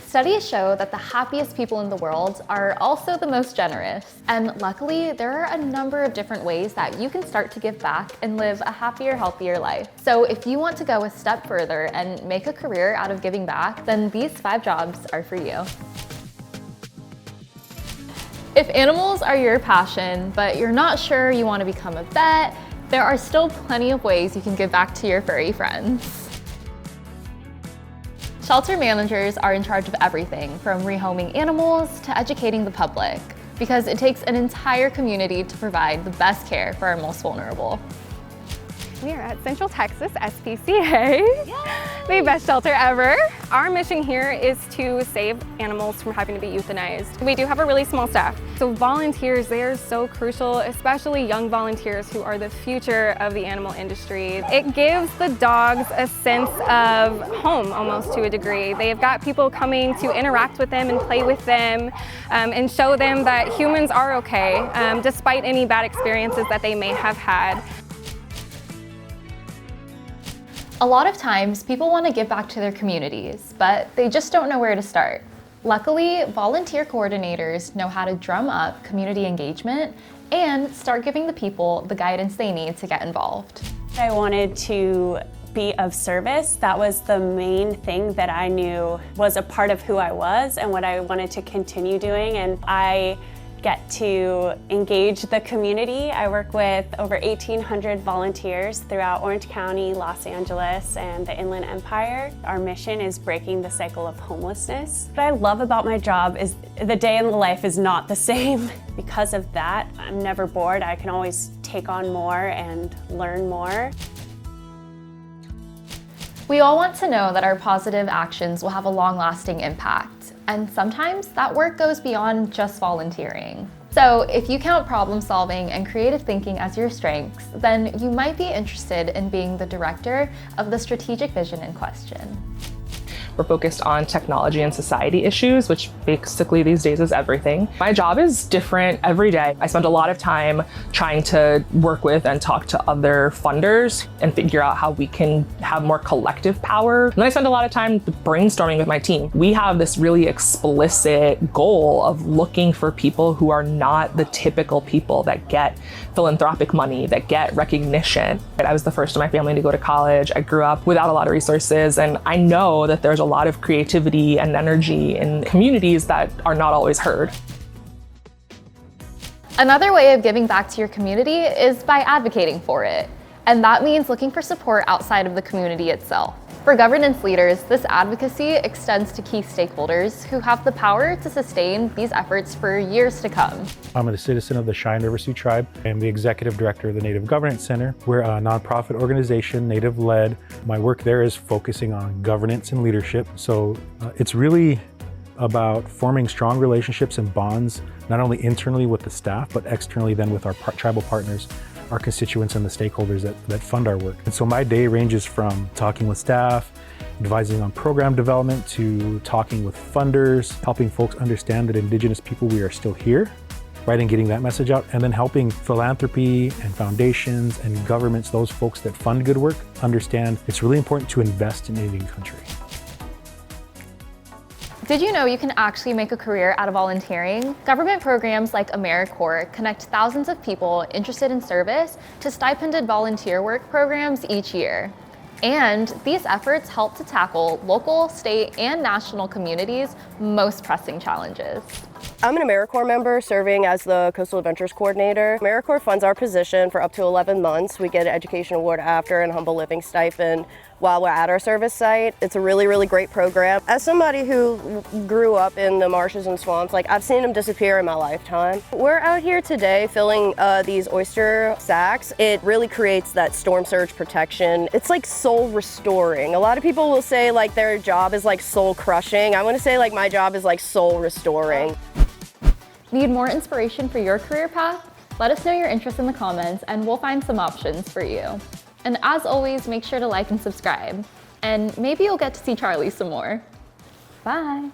Studies show that the happiest people in the world are also the most generous. And luckily, there are a number of different ways that you can start to give back and live a happier, healthier life. So if you want to go a step further and make a career out of giving back, then these 5 jobs are for you. If animals are your passion, but you're not sure you want to become a vet, there are still plenty of ways you can give back to your furry friends. Shelter managers are in charge of everything from rehoming animals to educating the public, because it takes an entire community to provide the best care for our most vulnerable. We are at Central Texas SPCA, the best shelter ever. Our mission here is to save animals from having to be euthanized. We do have a really small staff, so volunteers, they are so crucial, especially young volunteers who are the future of the animal industry. It gives the dogs a sense of home almost to a degree. They've got people coming to interact with them and play with them and show them that humans are okay despite any bad experiences that they may have had. A lot of times, people want to give back to their communities, but they just don't know where to start. Luckily, volunteer coordinators know how to drum up community engagement and start giving the people the guidance they need to get involved. I wanted to be of service. That was the main thing that I knew was a part of who I was and what I wanted to continue doing. And I get to engage the community. I work with over 1,800 volunteers throughout Orange County, Los Angeles, and the Inland Empire. Our mission is breaking the cycle of homelessness. What I love about my job is the day in the life is not the same. Because of that, I'm never bored. I can always take on more and learn more. We all want to know that our positive actions will have a long-lasting impact. And sometimes that work goes beyond just volunteering. So if you count problem solving and creative thinking as your strengths, then you might be interested in being the director of the strategic vision in question. We're focused on technology and society issues, which basically these days is everything. My job is different every day. I spend a lot of time trying to work with and talk to other funders and figure out how we can have more collective power. And I spend a lot of time brainstorming with my team. We have this really explicit goal of looking for people who are not the typical people that get philanthropic money, that get recognition. I was the first in my family to go to college. I grew up without a lot of resources, and I know that there's a lot of creativity and energy in communities that are not always heard. Another way of giving back to your community is by advocating for it. And that means looking for support outside of the community itself. For governance leaders, this advocacy extends to key stakeholders who have the power to sustain these efforts for years to come. I'm a citizen of the Cheyenne River Sioux Tribe. I'm the executive director of the Native Governance Center. We're a nonprofit organization, Native-led. My work there is focusing on governance and leadership. So it's really about forming strong relationships and bonds, not only internally with the staff, but externally then with our tribal partners, our constituents and the stakeholders that fund our work. And so my day ranges from talking with staff, advising on program development, to talking with funders, helping folks understand that Indigenous people, we are still here, right, and getting that message out, and then helping philanthropy and foundations and governments, those folks that fund good work, understand it's really important to invest in Indian country. Did you know you can actually make a career out of volunteering? Government programs like AmeriCorps connect thousands of people interested in service to stipended volunteer work programs each year. And these efforts help to tackle local, state, and national communities' most pressing challenges. I'm an AmeriCorps member serving as the Coastal Adventures Coordinator. AmeriCorps funds our position for up to 11 months. We get an education award after and humble living stipend while we're at our service site. It's a really, really great program. As somebody who grew up in the marshes and swamps, I've seen them disappear in my lifetime. We're out here today filling these oyster sacks. It really creates that storm surge protection. It's like soul restoring. A lot of people will say their job is soul crushing. I want to say my job is soul restoring. Need more inspiration for your career path? Let us know your interest in the comments and we'll find some options for you. And as always, make sure to like and subscribe. And maybe you'll get to see Charlie some more. Bye.